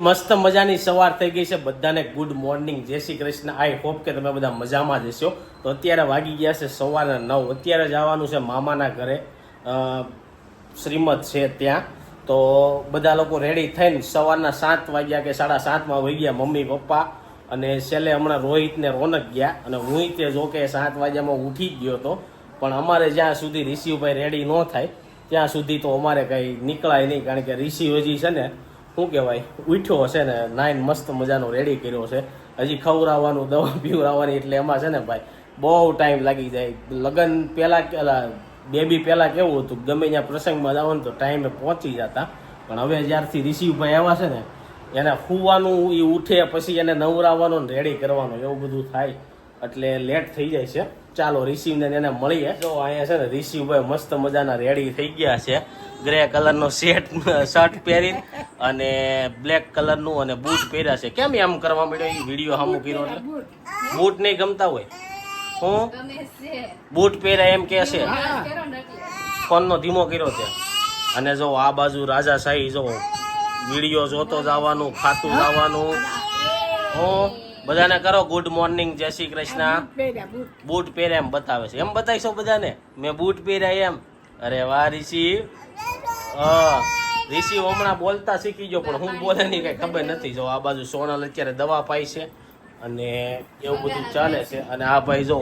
મસ્ત મજાની સવાર થઈ ગઈ છે બધાને ગુડ મોર્નિંગ જય શ્રી કૃષ્ણ આઈ હોપ કે તમે બધા મજામાં જ હશો તો અત્યારે વાગી ગયા છે સવારના 9 અત્યારે જવાનું છે મામાના ઘરે શ્રીમદ છે ત્યાં તો બધા લોકો રેડી થઈને સવારના 7 વાગ્યા કે 7:30 વહી ગયા મમ્મી પપ્પા અને છેલ્લે હમણાં રોહિત ને રોનક ગયા અને હું તે જો કે 7 વાગ્યામાં ઉઠી જ ગયો હતો પણ અમારે જ્યાં સુધી ઋષિભાઈ રેડી ન થાય ત્યાં સુધી તો અમારે કંઈ નીકળાય નહીં કારણ કે ઋષિ હજી છે ને શું કહેવાય ઉઠ્યો હશે ને નાઈન મસ્ત મજાનો રેડી કર્યો છે હજી ખવડાવવાનું દવા પીવડાવવાની એટલે એમાં છે ને ભાઈ બહુ ટાઈમ લાગી જાય લગ્ન પહેલાં બેબી પહેલાં કેવું હતું ગમે ત્યાં પ્રસંગમાં જવાનું તો ટાઈમે પહોંચી જતા પણ હવે જ્યારથી ઋષિભાઈ આવ્યા છે ને એને સૂવાનું એ ઉઠે પછી એને નવરાવવાનું ને રેડી કરવાનું એવું બધું થાય એટલે લેટ થઈ જાય છે ચાલો રિસીવને એને મળીએ જો અહીંયા છે ને રિસીવભાઈ મસ્ત મજાના રેડી થઈ ગયા છે ગ્રે કલરનો શર્ટ પહેરીને અને બ્લેક કલરનું અને બૂટ પહેર્યા છે કેમ એમ કરવા માંડ્યો એ વિડીયો સામું કર્યો એટલે બૂટ નહીં ગમતા હોય હું બૂટ પહેર્યા એમ કે છે ફોનનો ધીમો કર્યો છે અને જો આ બાજુ રાજાશાહી જો વિડીયો જોતો જવાનું ખાતું જવાનું હું બધાને કરો ગુડ મોર્નિંગ જય શ્રી કૃષ્ણ બૂટ પહેર્યા એમ બતાવે છે એમ બતાવીશો બધાને મેં બૂટ પહેર્યા એમ અરે વાહ ઋષિ ઋષિ હમણાં બોલતા શીખી ગયો પણ હું બોલે નહીં કઈ ખબર નથી જો આ બાજુ સોનલ અત્યારે દવા પાઈ છે અને એવું બધું ચાલે છે અને આ ભાઈ જો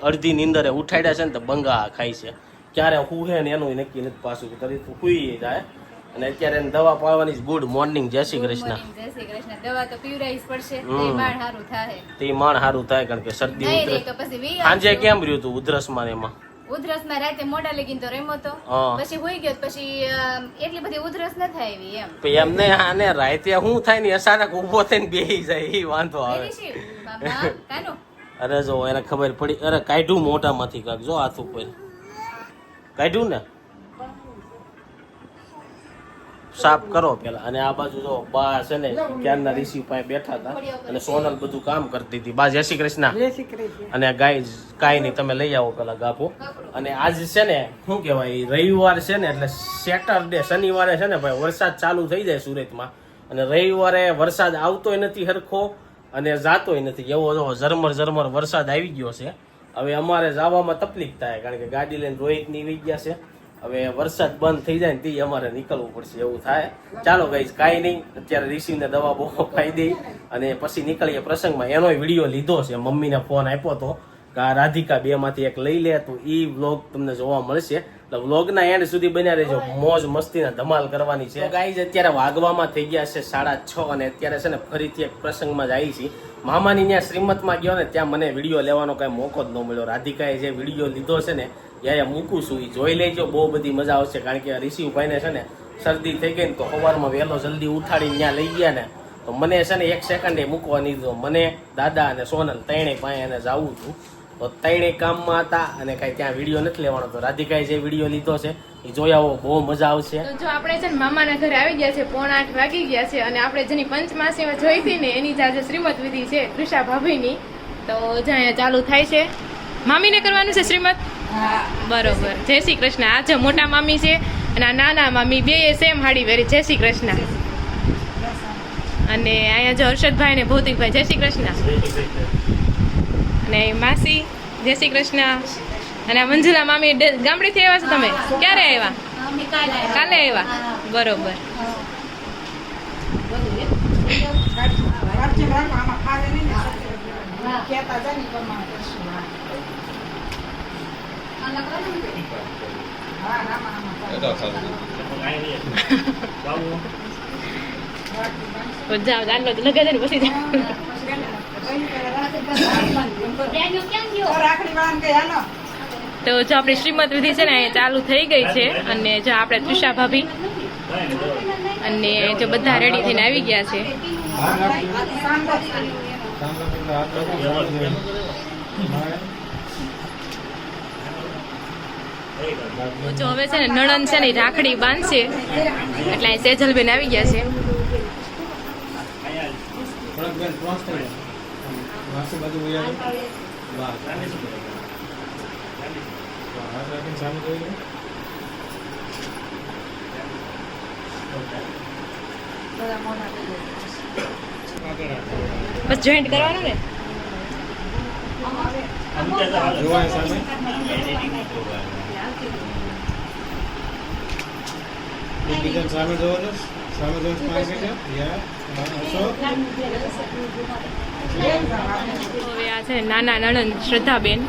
અડધી નીંદરે ઉઠાડ્યા છે ને તો બંગા ખાય છે ક્યારે હુહે ને એનું નક્કી નથી પાછું તરી હુઈ જાય અને અત્યારે દવા પાડવાની ગુડ મોર્નિંગ જય શ્રી કૃષ્ણ દવા તો પીવરાવી પડશે તે માણ સારું થાય કારણ કે શરદી ઉધરસ સાંજે કેમ રહ્યું તું ઉધરસમાં એમાં ઉધરસમાં રાતે મોડા લગીને તો રેમો તો પછી હોઈ ગયો પછી એટલી બધી ઉધરસ ન થાય એવી એમ એમને આને રાતે શું થાય ને અચાનક ઉભો થઈને બેહી જાય એ વાંધો આવે અરે જો એને ખબર પડી અરે કાઢ્યું મોઢામાંથી કાઢ જો હાથ ઉપર કાઢ્યું ને સાફ કરો પેલા અને આ બાજુ જો બા છે ને ક્યારના ઋષિ પાસે બેઠા હતા અને સોનલ બધું કામ કરતી હતી બા જય શ્રી કૃષ્ણ અને ગાય કાંઈ નહીં તમે લઈ આવો પેલા ગાભો અને આજ છે ને શું કહેવાય રવિવાર છે ને એટલે સેટરડે શનિવારે છે ને ભાઈ વરસાદ ચાલુ થઈ જાય સુરતમાં અને રવિવારે વરસાદ આવતોય નથી હરખો અને જાતોય નથી એવો જો ઝરમર વરસાદ આવી ગયો છે હવે અમારે જવામાં તકલીફ થાય કારણ કે ગાડી લઈને રોહિતની આવી ગયા છે હવે વરસાદ બંધ થઈ જાય ને તે અમારે નીકળવું પડશે એવું થાય ચાલો ગાઈસ કાંઈ નહીં અત્યારે રિસીવને દવા બહુ ખાઈ દઈ અને પછી નીકળીએ પ્રસંગમાં એનો વિડીયો લીધો છે મમ્મીને ફોન આપ્યો હતો કે આ રાધિકા 2 માંથી એક લઈ લે તો એ વ્લોગ તમને જોવા મળશે એટલે વ્લોગના એન્ડ સુધી બન્યા રહેજો મોજ મસ્તીના ધમાલ કરવાની છે ગાઈસ અત્યારે વાગવામાં થઈ ગયા છે 6:30 અને અત્યારે છે ને ફરીથી એક પ્રસંગમાં જ આવી છીએ મામાની ત્યાં શ્રીમતમાં ગયો ને ત્યાં મને વિડીયો લેવાનો કાંઈ મોકો જ ન મળ્યો રાધિકાએ જે વિડીયો લીધો છે ને યા મૂકું છું એ જોઈ લેજો બહુ બધી મજા આવશે કારણ કે ઋષિભાઈને છે ને શરદી થઈ ગઈ ને તો સવારમાં વહેલો જલ્દી ઉઠાડીને ત્યાં લઈ ગયા ને તો મને છે ને 1 સેકન્ડે મૂકવા નહીં દીધો મને દાદા અને સોનલ ત્રણેય પાસે એને જવું હતું તો ત્રણેય કામમાં હતા અને કાંઈ ત્યાં વિડીયો નથી લેવાનો તો રાધિકાએ જે વિડીયો લીધો છે એ જોઈ આવો બહુ મજા આવશે તો જો આપણે છે ને મામાના ઘરે આવી ગયા છે 7:45 વાગી ગયા છે અને આપણે જેની પંચમાસીમાં જોઈ હતી ને એની આજે શ્રીમત વિધિ છે તૃષા ભાભીની તો જ્યાં ચાલુ થાય છે મામીને કરવાનું છે શ્રીમત બરોબર જય શ્રી કૃષ્ણ આ જે મોટા મામી છે અને આ નાના મામી બે સેમ હાડી વેરી જય શ્રી કૃષ્ણ અને અહીંયા જો હર્ષદભાઈ ને ભૌતિકભાઈ જય શ્રી કૃષ્ણ અને માસી જય શ્રી કૃષ્ણ અને આ મંજુલા મામી ગામડેથી આવ્યા છો તમે ક્યારે આવ્યા કાલે આવ્યા બરોબર લગાડે ને પછી તો જો આપણી શ્રીમત વિધિ છે ને ચાલુ થઈ ગઈ છે અને જો આપણે તૃષા ભાભી અને જો બધા રેડી થઈને આવી ગયા છે જો હવે છે ને નણંદ છે ને રાખડી બાંધશે એટલે અહીં સેજલબેન આવી ગયા છે બધા મોઢા બસ જોઈન્ટ કરવાનું ને. જોવાય સામે એકબીજાને સામે જોવાનું સામે જોવાનું સ્માઈલ કરી દો યા અશોક હવે આ છે નાના નણંદ શ્રદ્ધાબેન.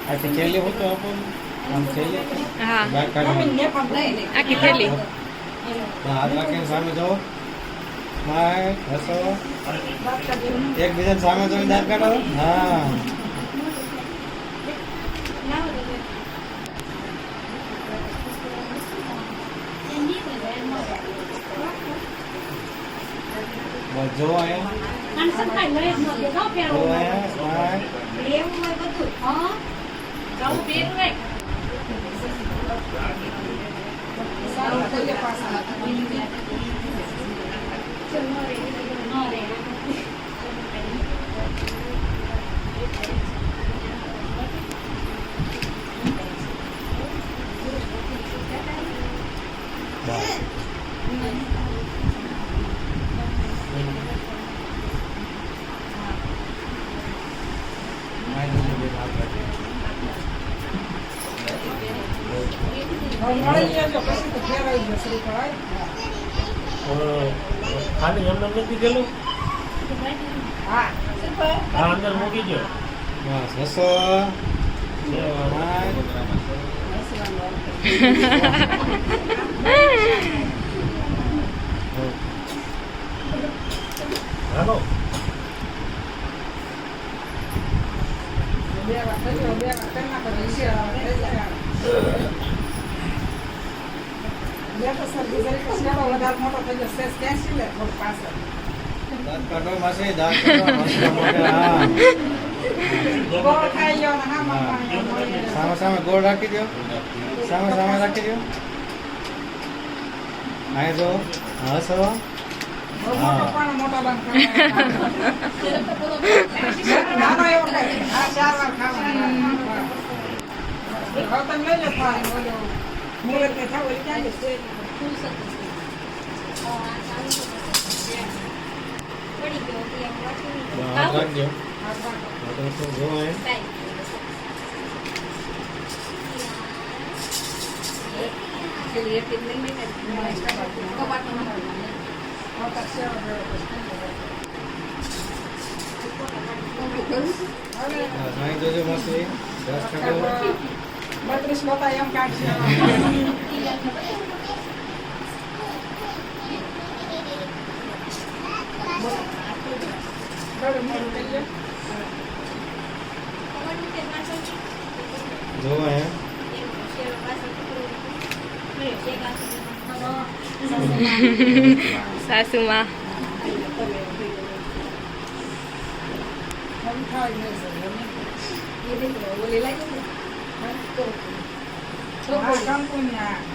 આથી થેલી હોતો આપો આમ થેલી હા બહાર કાઢો આખી થેલી. હાથ રાખીને સામે જાઓ સ્માઈલ હસો એકબીજાને સામે જોઈને દાંત કાઢો હા બસ જો આયા જો આયા સ્માઈલ ખાલી એમને નથી ગયેલું હા અંદર મૂકી દો બસ હસો સ્માઈલ હાલો દાંત કાઢો માસી દાંત કાઢો માસી મોઢે હા સામે સામે ગોળ રાખી દો સામે સામે રાખી દો આય જો હસો હાથ રાખજો જોવાય સાઈ જોજો માસી દસ કાઢો 32 નહોતા એમ કાઢશે જોવાય સાસુમાં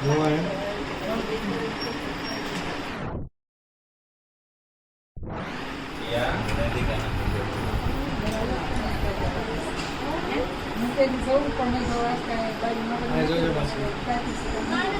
જોવાય આય જોજો માસી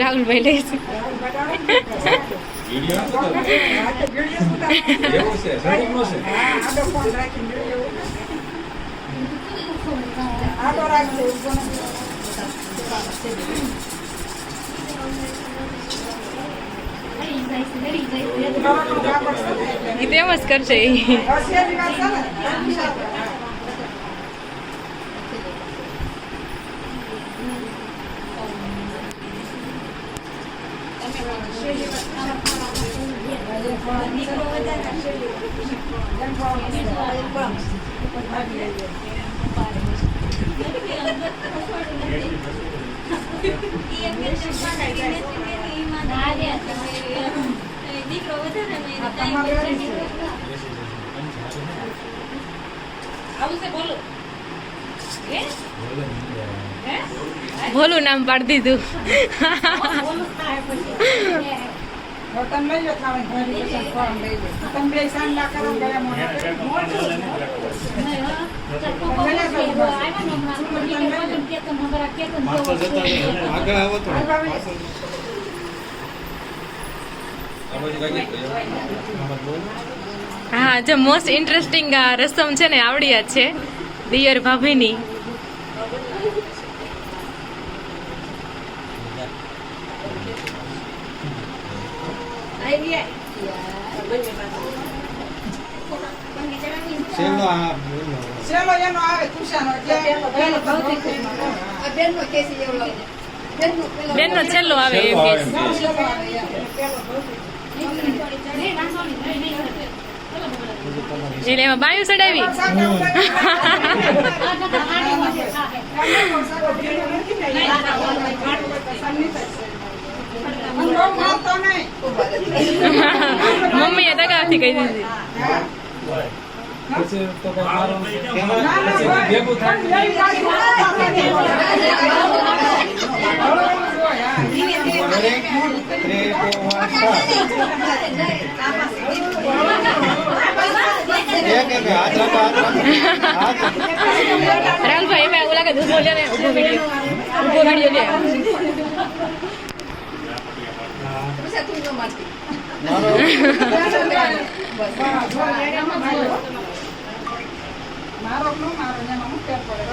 રાહુલભાઈ લઈશું. એ તેમ જ કરશે ઈ. ભોલું નામ પાડી દીધું. તમે લઈ લો ખાવાની ફોર્મ લઈ લો. તમે બે સાંડા કરો ગયા મોટા આગળ આવો તો હા, જે મોસ્ટ ઇન્ટરેસ્ટિંગ રસમ છે ને આવડી જ છે દિયર ભાભીની. છેલ્લો આ ચલો એનો આવે તુષાનો બેનનો છેલ્લો આવે એમ કે છે. એટલે એમાં બાયું ચડાવી. મમ્મીએ દગાવથી કહી દીધી. પછી તો મારો પછી ભેગું રાહુલભાઈ એમાં એવું લાગે ઉભો લે ને ઉભો વિડીયો લે. મારો નો મારો ને હું ફેર પડે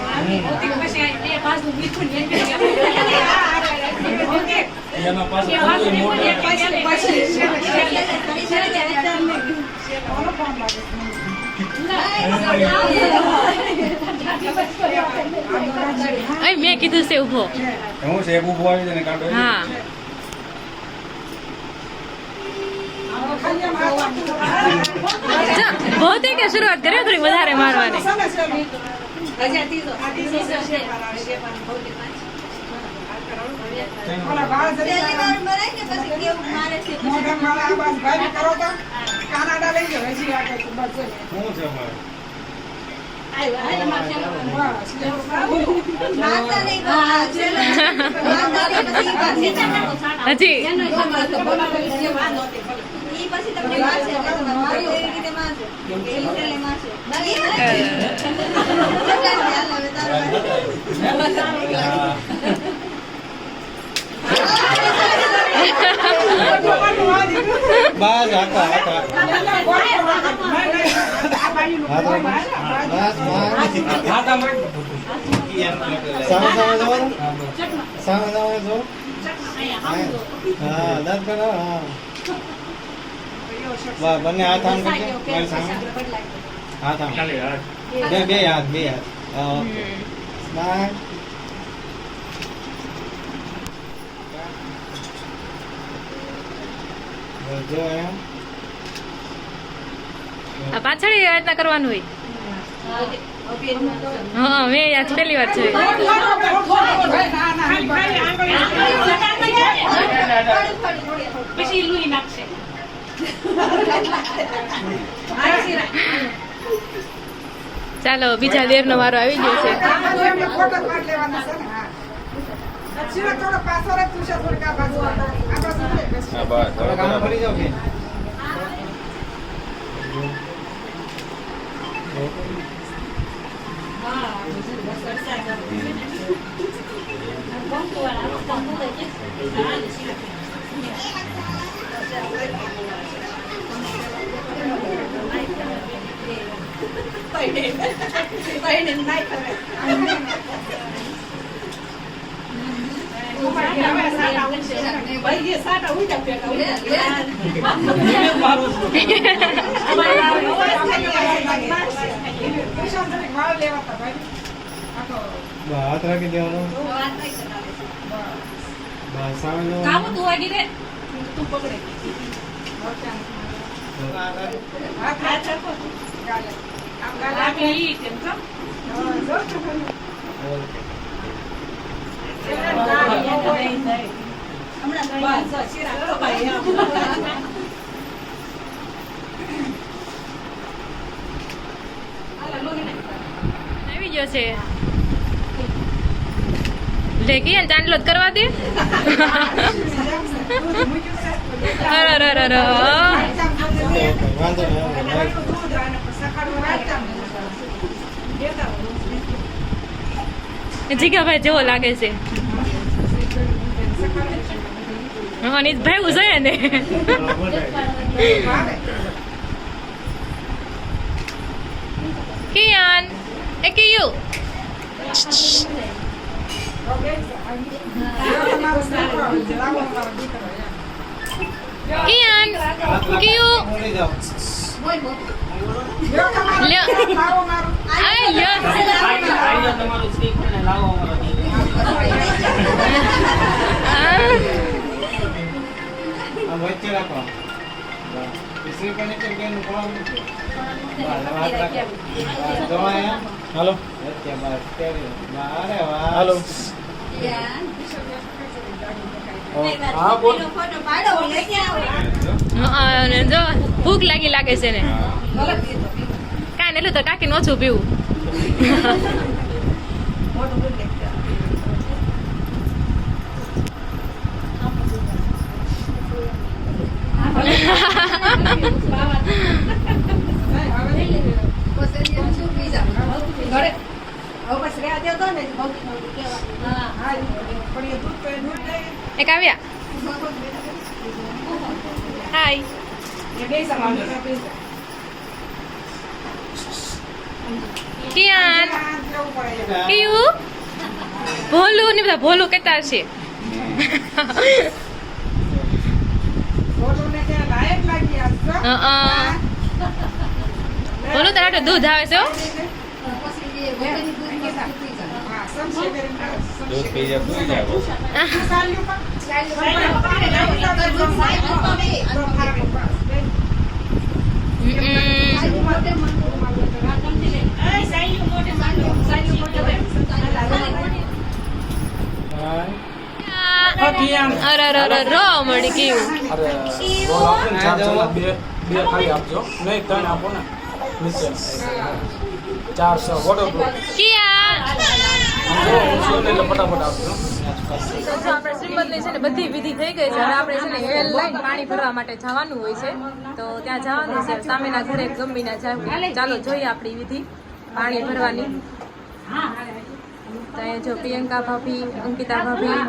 એમાં પાછું મોટો અહીં મેં કીધું છે ઉભો. હું છે ઊભો આવી જાય ને કાઢો હા, ભૌતિક શરૂઆત કરે થોડી વધારે મારવાની. ઓલા બાળ જરી મોઢા માળા આ બાજુ ભાઈ કરો તો કાનાડા લઈ જાવ હજી આગળ બસ શું છે મારે હજી બસ આખા આખા બંને હાથ આમ કરજો મારી સામે હાથ આમ બે હાથ સ્માઈલ જો એમ આ પાછળ એ રીતના કરવાનું હોય. હા, મેં આજ પહેલી વાર જોઈ. પછી લુઈ નાખશે. ચાલો, બીજા દેરનો વારો આવી ગયો છે. ફોટો પાડ લેવાનો છે ને હા અચ્છા થોડો પાછો રે તુષા થોડી કા બાજુ આ બાજુ હા બસ હવે કામ ફરી જાવ કે હાથ રાખી દેવાનો. બસ સામે જો. આવી ગયો છે લે કે ચાંદલો જ કરવા દે વાંધો નહીં. જીગાભાઈ જેવો લાગે છે હા ની ભાઈ ઉજાય ને કિયાન એ કિયુ કિયાન કિયુ લ્યો આય લ્યો આ વચ્ચે રાખો. ઈસરી પણ એક બેનું કોણ છે? હાથ રાખો. જોયા? હાલો. વચ્ચે બસ કેવી? અરે વાહ. હાલો. હા બોલ. જો ભૂખ લાગે છે ને કાંઈ એટલું તો કાકીને ઓછું પીવું એક આવ્યા હાય કિયાન કિયુ ભોલું ને બધા ભોલું કેતા છે ભોલું તારા દૂધ આવે છે દૂધ પી જા ભૂલી જાવ. અરે રો મળી ગયું બે ખાલી આપજો નહીં ત્રણ આપો ને નીચે 400 વોટરપ્રૂફ કિયા એટલે ફટાફટ આપજો. આપણે શ્રીમદની છે ને બધી વિધિ થઈ ગઈ છે હવે આપણે છે ને હેલ લાઈન પાણી ભરવા માટે જવાનું હોય છે તો ત્યાં જવાનું છે સામેના ઘરે ગમીના જવું ચાલો જોઈએ આપણી વિધિ પાણી ભરવાની તો અહીંયા જો પ્રિયંકા ભાભી અંકિતા ભાભી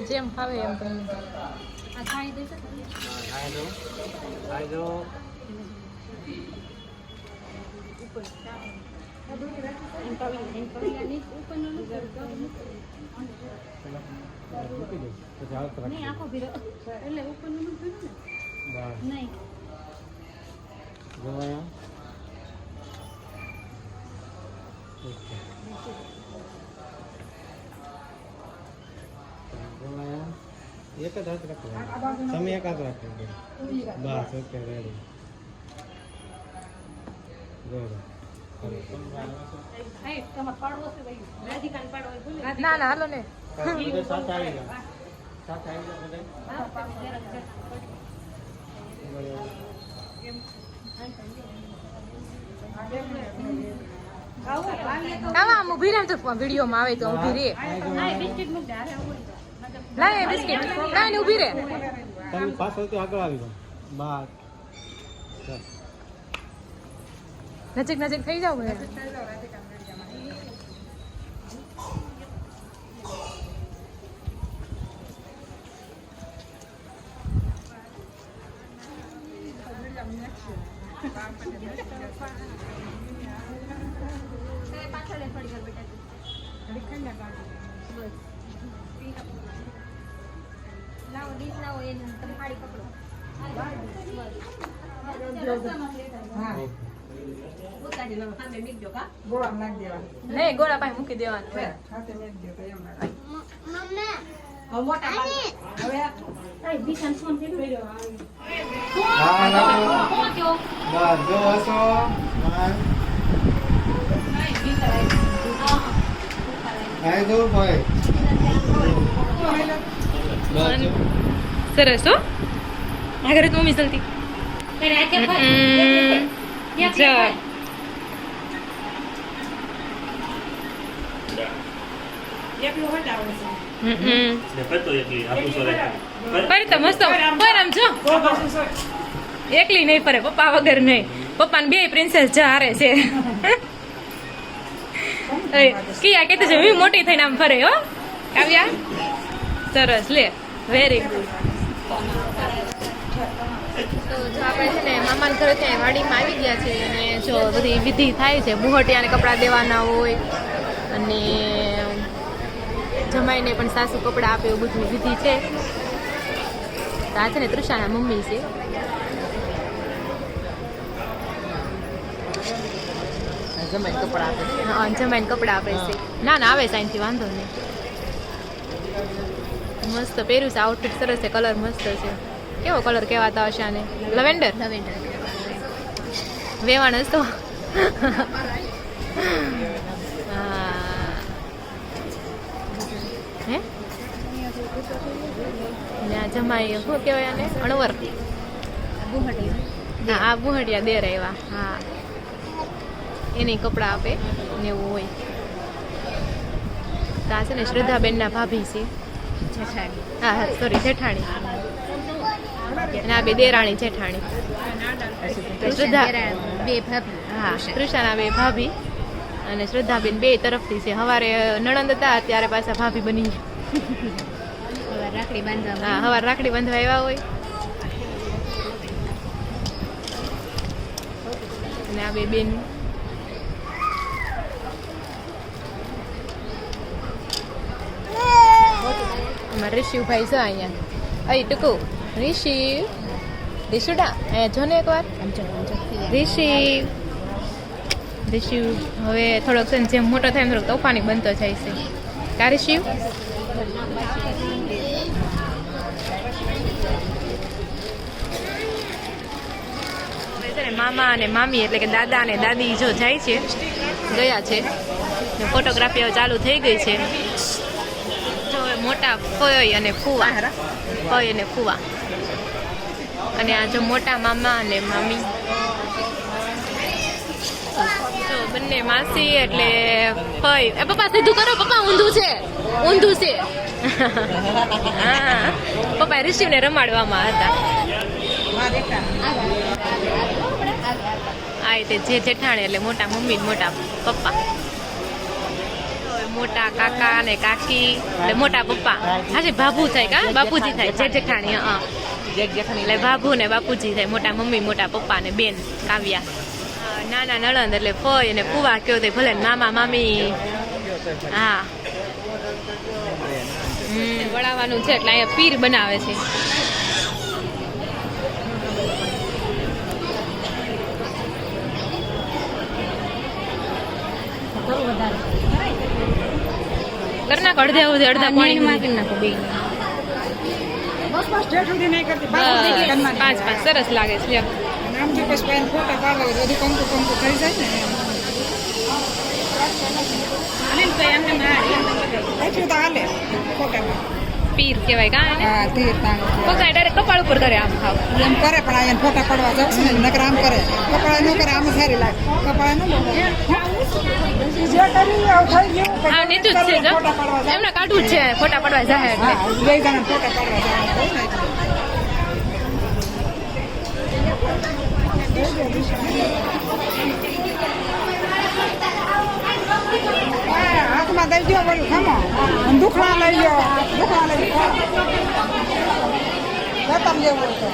જેમ ફાવે એમ તમને એક જ હાથ રાખો. તમે એક હાથ રાખો. બસ ઓકે રેડી. ના ના હાલો ને બધા સાથે આવી જાઓ. સાથે આવી જાઓ બધા. આવા આમ ઊભી રહે તો વિડીયોમાં આવે તો ઊભી રહે લાય બિસ્કિટ લાય ને ઊભી રહે તમે પાછળથી આગળ આવી જાઓ. બસ. નજીક નજીક થઈ જાવ બધા ગોળામાં નાખી દેવાનું. નહીં ગોળા પાસે મૂકી દેવાનું હાથે નાખી દો તો એમ લાગે. હવે મોટા હવે હા રાખો. બસ જો હસો. આઈ દો ભાઈ. બસ જો. સરસ હો આગળ તો મમ્મી જલ્દી એકલું હટાવે છે. ફરી તો મસ્ત પર આમ જો એકલી નહીં ફરે પપ્પા વગર નહીં પપ્પાને બે પ્રિન્સેસ હારે છે કિયા કહેતી છે હું મોટી થઈને આમ ફરે હો કાવ્યા સરસ લે વેરી ગુડ તો જો આપણે છે ને મામાના ઘરે ત્યાં વાડીમાં આવી ગયા છે અને જો બધી વિધિ થાય છે બુહટિયાને કપડાં દેવાના હોય અને જમાઈને પણ સાસુ કપડાં આપે એવું બધું વિધિ છે તો આ છે ને તૃષાના મમ્મી છે જમાઈને કપડાં આપે છે હા જમાઈને કપડાં આપે છે ના ના આવે સાઈનથી વાંધો નહીં મસ્ત પહેર્યું છે આઉટફિટ સરસ છે કલર મસ્ત છે કેવો કલર કહેવાતા હશે આને લવેન્ડર વેવાણ હશે તો હે ને આ જમાઈ શું કહેવાય આને અણવર હા આ બુહટિયા દેર આવ્યા હા એને કપડાં આપે ને એવું હોય તો આ છે ને શ્રદ્ધાબેનના ભાભી છે હા હા સોરી જેઠાણી અને આ બે દેરાણી જેઠાણી શ્રદ્ધા બે ભાભી હા તૃષાના બે ભાભી અને શ્રદ્ધાબેન બે તરફથી છે સવારે નણંદ હતા ત્યારે પાછા ભાભી બની રાખડી બાંધવા હા સવારે રાખડી બાંધવા આવ્યા હોય અને આ બે બેન અમારા ઋષિભાઈ છે અહીંયા અહીં ટૂંકો ઋષુડા અહીંયા જો ને એકવાર ઋષિ હવે થોડોક છે ને જેમ મોટો થાય એમ થોડોક તોફાની બનતો જાય છે કા ઋષિ મામા અને મામી એટલે કે દાદા અને દાદી જો જાય છે ગયા છે ફોટોગ્રાફી ચાલુ થઈ ગઈ છે મોટા ફોય અને ફુવા ફોય અને ફુવા અને આ જો મોટા મામા અને મામી જો બંને માસી એટલે ફોય એ પપ્પા સીધું કરો પપ્પા ઊંધું છે હા પપ્પા ઋષિને રમાડવામાં હતા આ રીતે જે જેઠાણી એટલે મોટા મમ્મી મોટા પપ્પા મોટા કાકા અને કાકી એટલે મોટા પપ્પા હાજી બાપુ થાય કા બાપુજી થાય જે જેઠાણી હા એટલે બાપુ ને બાપુજી થાય મોટા મમ્મી મોટા પપ્પા ને બેન કાવ્યા નાના નણંદ એટલે ફોય અને ફુવા કયો તે ભલે મામા મામી હા વળાવવાનું છે એટલે અહીંયા પીર બનાવે છે કરના અડધા અડધા પાણી નાખો બે બસ સ્ટેટ સુધી નહીં કરતી પાંચ સરસ લાગે છે આમ જો પછી ફોટા પાડવા બધું કંકુ થઈ જાય ને એટલું તો હાલે ફોટામાં. પીર કહેવાય કા એને હા તીર તાંગ પકડાય ડાયરેક્ટ કપાળ ઉપર કરે આમ ખાવ એમ કરે પણ અહીંયા ફોટા પડવા જવું છે ને નકર આમ કરે કપડા ન કરે આમ સારી લાગે કપડા ન જે કરી આવું થઈ ગયું હા નીચું જ છે જો ફોટા પડવા જાય એમને કાઢવું જ છે ફોટા પડવા જાય એટલે હા બે જણા ફોટા પડવા જાય હાથમાં દઈ દો બોલું ખમો દુખણા લઈ લો દુખણા લઈ ગતમ જેવું છે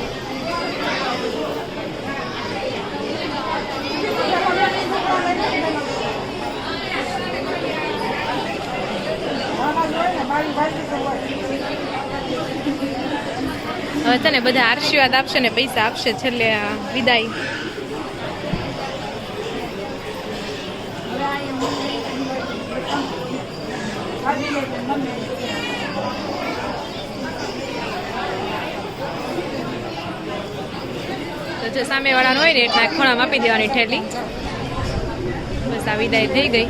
હવે છે ને બધા આશીર્વાદ આપશે ને પૈસા આપશે છેલ્લે આ વિદાય તો જો સામે વાળાનો હોય ને એટલે ખોણામાં આપી દેવાની ઠેલી બસ આ વિદાય થઈ ગઈ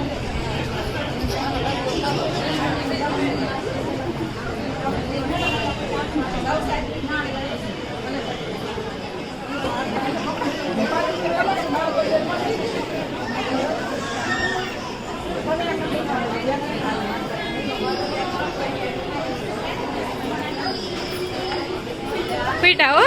પીટા હો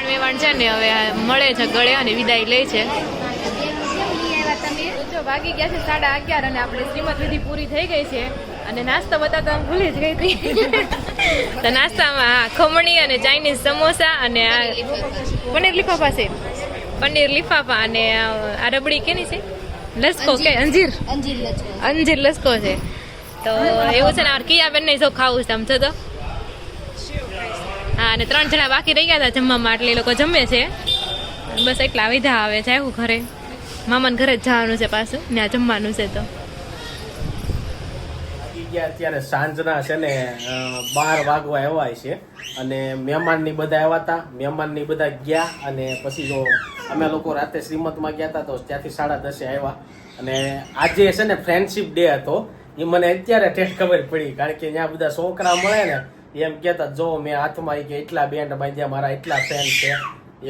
વેવાણ છે ને હવે મળે છે ગળે અને વિદાય લે છે જો ભાગી ગયા છે 11:30 અને આપણે શ્રીમદ વિધિ પૂરી થઈ ગઈ છે અને નાસ્તો બતાવતા હું ભૂલી જ ગઈ હતી તો નાસ્તામાં ખમણી અને ચાઇનીઝ સમોસા અને આ પનીર લીફાફા છે પનીર લીફાફા અને આ રબડી કેની છે લસકો કે અંજીર લસકો છે તો એવું છે ને આ કિયાબેન ને જો ખાવું છે આમ તો હા અને 3 જણા બાકી રહી ગયા હતા જમવામાં એટલે એ લોકો જમે છે બસ એટલા વિધા આવે છે એવું ઘરે મામાને ઘરે જ જવાનું છે પાછું ત્યાં જમવાનું છે તો અત્યારે સાંજના છે ને 12 વાગવા આવ્યા છે અને મહેમાનની બધા આવ્યા હતા મહેમાનની બધા ગયા અને પછી જો અમે લોકો રાતે શ્રીમતમાં ગયા હતા તો ત્યાંથી 10:30 આવ્યા અને આજે છે ને ફ્રેન્ડશિપ ડે હતો એ મને અત્યારે ઠેઠ ખબર પડી કારણ કે ત્યાં બધા છોકરા મળે ને એમ કહેતા જો મેં હાથમાં કે એટલા બેન્ડ બાંધ્યા મારા એટલા ફ્રેન્ડ છે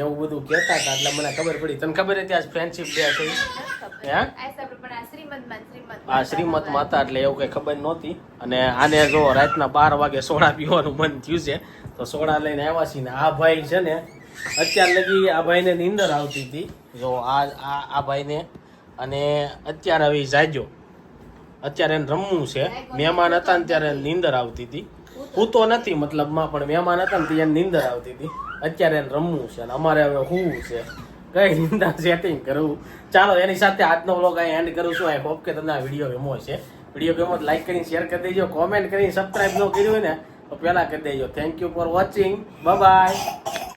એવું બધું કહેતા હતા એટલે મને ખબર પડી તને ખબર હતી આજ ફ્રેન્ડશિપ ડે હતી આ શ્રીમતમાં હતા એટલે એવું કઈ ખબર નહોતી અને આને જો રાતના 12 વાગે સોડા પીવાનું મન થયું છે તો સોડા લઈને આવ્યા છીએ ને આ ભાઈ છે ને અત્યાર લગી આ ભાઈને નીંદર આવતી હતી જો આ ભાઈને અને અત્યારે હવે જાજો અત્યારે એને રમવું છે મહેમાન હતા ને ત્યારે નીંદર આવતી હતી હું તો નથી મતલબમાં પણ મહેમાન હતા ને ત્યાં નીંદર આવતી હતી અત્યારે એને રમવું છે અને અમારે હવે હું છે કઈ નિંદા સેટિંગ કરવું ચાલો એની સાથે આજનો વ્લોગ અહીં એન્ડ કરું છું આઈ હોપ કે તમને આ વિડીયો ગમ્યો છે વિડીયો ગમ્યો તો લાઈક કરીને શેર કરી દેજો કોમેન્ટ કરીને સબસ્ક્રાઇબ ન કર્યું હોય ને તો પહેલા કરી દેજો thank you for watching bye bye